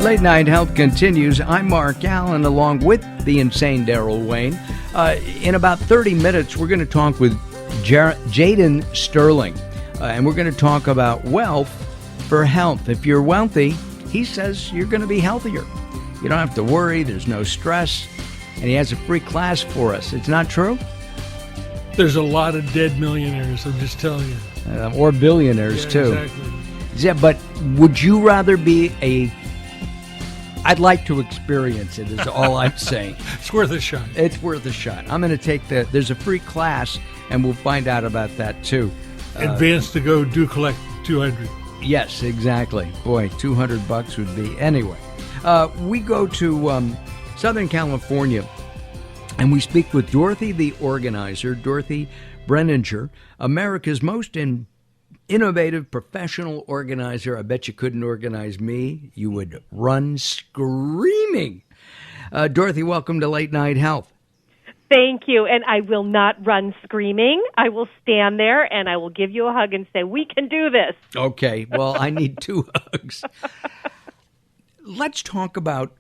Late Night Health continues. I'm Mark Alyn, along with the insane Darrell Wayne. In about 30 minutes, we're going to talk with Jaden Sterling, and we're going to talk about wealth for health. If you're wealthy, he says you're going to be healthier. You don't have to worry. There's no stress. And he has a free class for us. It's not true? There's a lot of dead millionaires, I'm just telling you. Or billionaires, too. Exactly. Yeah, but would you rather be I'd like to experience it, is all I'm saying. It's worth a shot. It's worth a shot. I'm going to take there's a free class, and we'll find out about that, too. Advance to go, do collect 200. Yes, exactly. Boy, $200 would be. Anyway, we go to Southern California, and we speak with Dorothy, the organizer, Dorothy Breininger, America's most innovative professional organizer. I bet you couldn't organize me. You would run screaming. Dorothy, welcome to Late Night Health. Thank you. And I will not run screaming. I will stand there and I will give you a hug and say, we can do this. Okay. Well, I need 2 hugs. Let's talk about,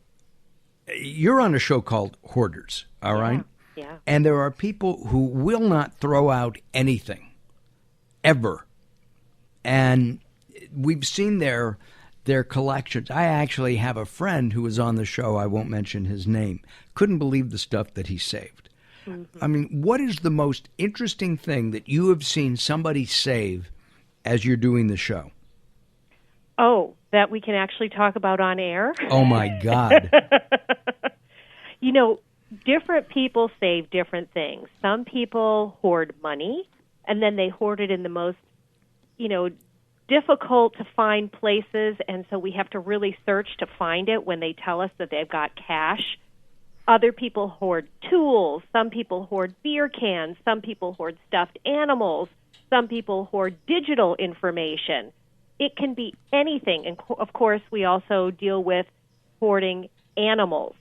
you're on a show called Hoarders, all right? Yeah. And there are people who will not throw out anything, ever. And we've seen their collections. I actually have a friend who was on the show, I won't mention his name, couldn't believe the stuff that he saved. Mm-hmm. I mean, what is the most interesting thing that you have seen somebody save as you're doing the show? Oh, that we can actually talk about on air? Oh, my God. You know, different people save different things. Some people hoard money, and then they hoard it in the most, difficult to find places, and so we have to really search to find it when they tell us that they've got cash. Other people hoard tools. Some people hoard beer cans. Some people hoard stuffed animals. Some people hoard digital information. It can be anything. And, of course, we also deal with hoarding animals,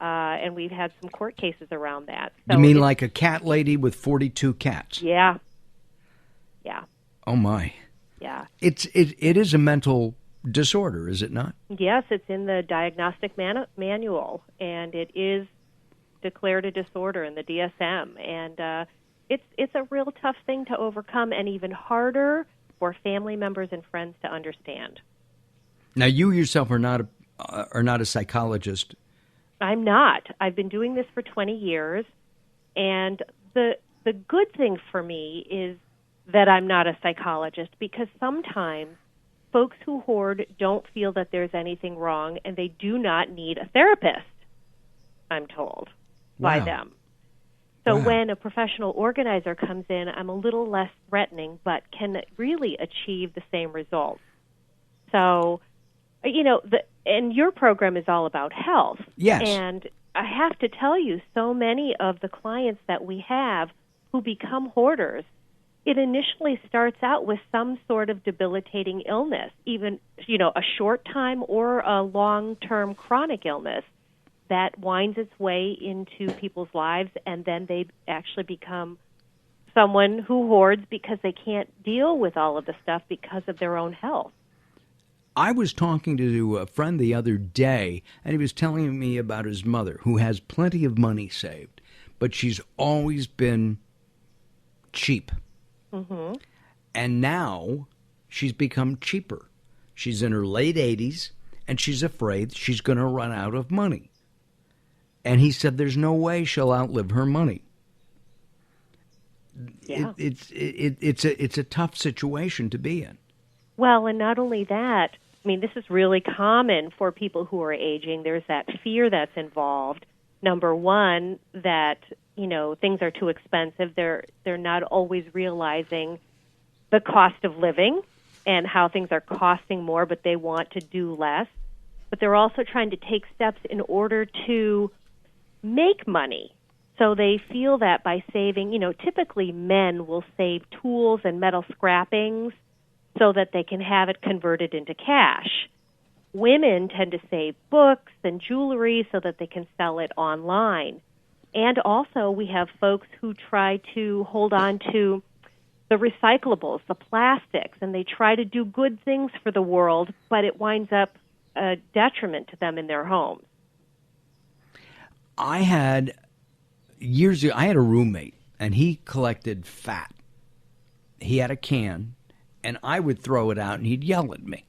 and we've had some court cases around that. So you mean like a cat lady with 42 cats? Yeah. Oh, my. Yeah. It is a mental disorder, is it not? Yes, it's in the diagnostic manual, and it is declared a disorder in the DSM. And it's a real tough thing to overcome, and even harder for family members and friends to understand. Now, you yourself are not a psychologist. I'm not. I've been doing this for 20 years, and the good thing for me is that I'm not a psychologist, because sometimes folks who hoard don't feel that there's anything wrong, and they do not need a therapist, I'm told, by them. So when a professional organizer comes in, I'm a little less threatening, but can really achieve the same results. So, and your program is all about health. Yes. And I have to tell you, so many of the clients that we have who become hoarders, it initially starts out with some sort of debilitating illness, even, a short time or a long-term chronic illness that winds its way into people's lives, and then they actually become someone who hoards because they can't deal with all of the stuff because of their own health. I was talking to a friend the other day, and he was telling me about his mother, who has plenty of money saved, but she's always been cheap. Mm-hmm. And now she's become cheaper. She's in her late 80s, and she's afraid she's going to run out of money. And he said there's no way she'll outlive her money. Yeah. It's a tough situation to be in. Well, and not only that, this is really common for people who are aging. There's that fear that's involved. Number one, that things are too expensive. They're not always realizing the cost of living and how things are costing more, but they want to do less. But they're also trying to take steps in order to make money. So they feel that by saving, typically men will save tools and metal scrappings so that they can have it converted into cash. Women tend to save books and jewelry so that they can sell it online. And also we have folks who try to hold on to the recyclables, the plastics, and they try to do good things for the world, but it winds up a detriment to them in their homes. I had years ago, I had a roommate, and he collected fat. He had a can, and I would throw it out, and he'd yell at me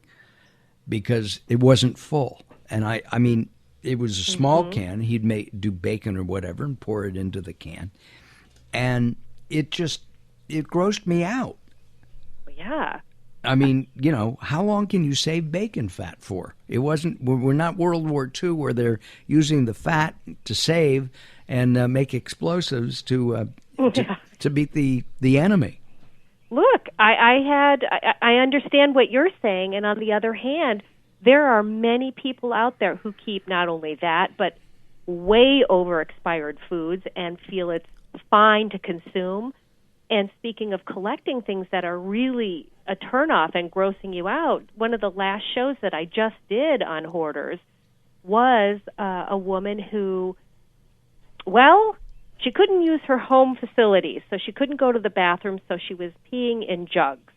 because it wasn't full. And I mean, it was a small can. He'd do bacon or whatever and pour it into the can. And it grossed me out. Yeah. I mean, how long can you save bacon fat for? We're not World War II where they're using the fat to save and make explosives to beat the enemy. Look, I understand what you're saying, and on the other hand, there are many people out there who keep not only that, but way over expired foods and feel it's fine to consume. And speaking of collecting things that are really a turnoff and grossing you out, one of the last shows that I just did on hoarders was a woman who, she couldn't use her home facilities, so she couldn't go to the bathroom, so she was peeing in jugs.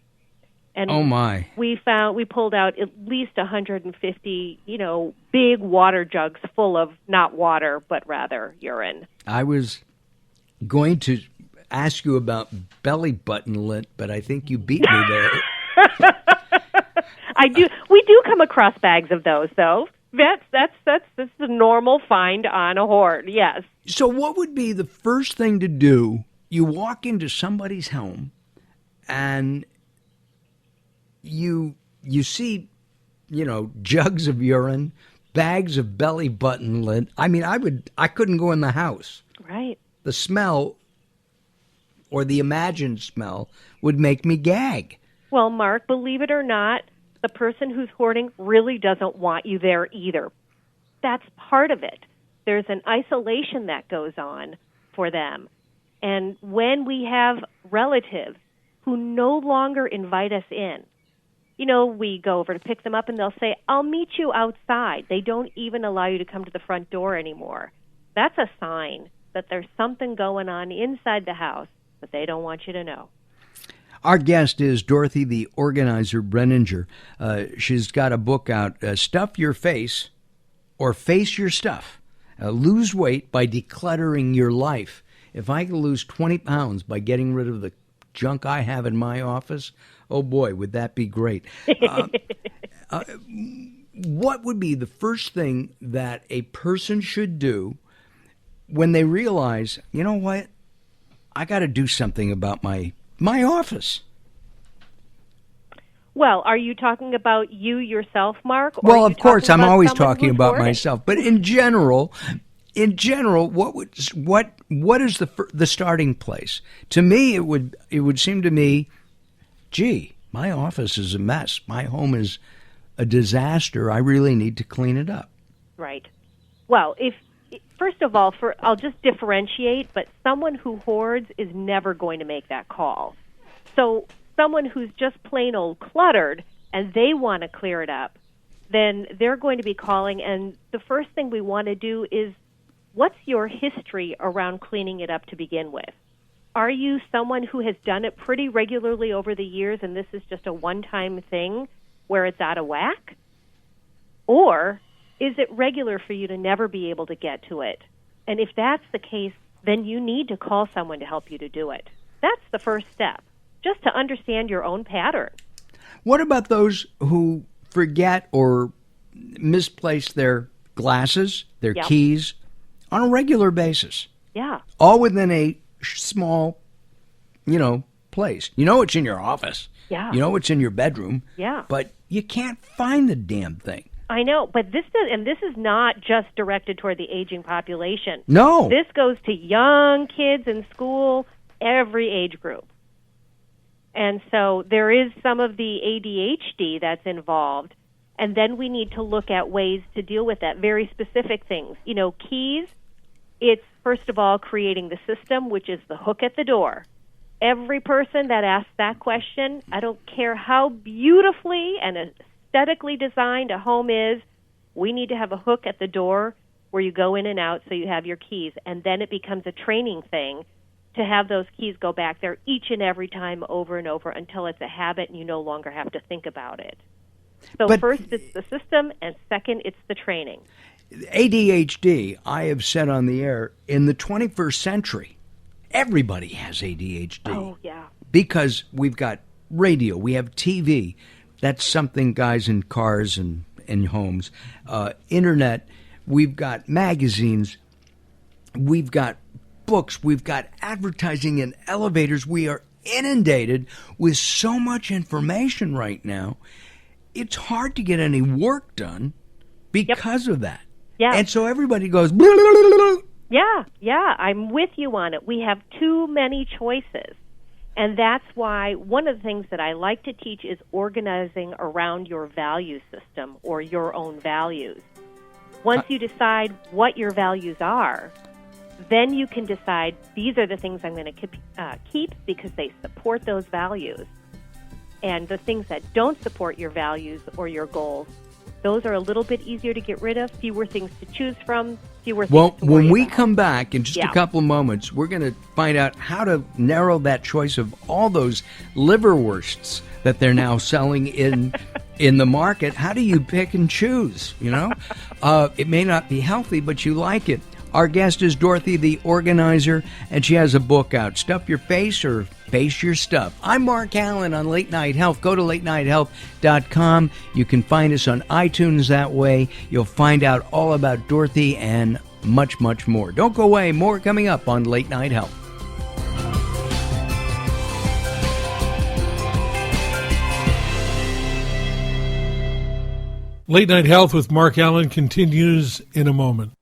And oh my! We pulled out at least 150, big water jugs full of not water, but rather urine. I was going to ask you about belly button lint, but I think you beat me there. I do. We do come across bags of those, though. That's the normal find on a hoard. Yes. So, what would be the first thing to do? You walk into somebody's home, and you see, jugs of urine, bags of belly button lint. I mean, I couldn't go in the house. Right. The smell, or the imagined smell, would make me gag. Well, Mark, believe it or not, the person who's hoarding really doesn't want you there either. That's part of it. There's an isolation that goes on for them. And when we have relatives who no longer invite us in, we go over to pick them up and they'll say, I'll meet you outside. They don't even allow you to come to the front door anymore. That's a sign that there's something going on inside the house that they don't want you to know. Our guest is Dorothy, the organizer, Breininger. She's got a book out, Stuff Your Face or Face Your Stuff. Lose weight by decluttering your life. If I could lose 20 pounds by getting rid of the junk I have in my office, oh boy, would that be great. What would be the first thing that a person should do when they realize, you know what, I got to do something about my office? Well, are you talking about you yourself, Mark? Or well, of course, I'm always talking about myself. But in general, what is the starting place? To me, it would seem to me, gee, my office is a mess. My home is a disaster. I really need to clean it up. Right. Well, first of all, I'll just differentiate, but someone who hoards is never going to make that call. So someone who's just plain old cluttered and they want to clear it up, then they're going to be calling, and the first thing we want to do is, what's your history around cleaning it up to begin with? Are you someone who has done it pretty regularly over the years and this is just a one-time thing where it's out of whack? Or is it regular for you to never be able to get to it? And if that's the case, then you need to call someone to help you to do it. That's the first step, just to understand your own pattern. What about those who forget or misplace their glasses, their keys on a regular basis? Yeah. All within a small, place. It's in your office. Yeah. It's in your bedroom. Yeah. But you can't find the damn thing. I know, but this is not just directed toward the aging population. No. This goes to young kids in school, every age group. And so there is some of the ADHD that's involved, and then we need to look at ways to deal with that, very specific things. Keys, it's first of all creating the system, which is the hook at the door. Every person that asks that question, I don't care how beautifully and aesthetically designed a home is, we need to have a hook at the door where you go in and out so you have your keys. And then it becomes a training thing to have those keys go back there each and every time over and over until it's a habit and you no longer have to think about it. So But- first, it's the system, and second, it's the training. ADHD, I have said on the air, in the 21st century, everybody has ADHD. Oh, yeah. Because we've got radio, we have TV. That's something guys in cars and in homes. Internet, we've got magazines, we've got books, we've got advertising in elevators. We are inundated with so much information right now. It's hard to get any work done because of that. Yeah. And so everybody goes, blah, blah, blah, blah. Yeah, I'm with you on it. We have too many choices. And that's why one of the things that I like to teach is organizing around your value system or your own values. Once you decide what your values are, then you can decide these are the things I'm going to keep because they support those values. And the things that don't support your values or your goals, those are a little bit easier to get rid of, fewer things to choose from, fewer things Well, to worry when we about. come back in just a Yeah. couple of moments, we're going to find out how to narrow that choice of all those liverwursts that they're now selling in the market. How do you pick and choose, you know? It may not be healthy, but you like it. Our guest is Dorothy, the organizer, and she has a book out, Stuff Your Face or Face Your Stuff. I'm Mark Alyn on Late Night Health. Go to latenighthealth.com. You can find us on iTunes that way. You'll find out all about Dorothy and much, much more. Don't go away. More coming up on Late Night Health. Late Night Health with Mark Alyn continues in a moment.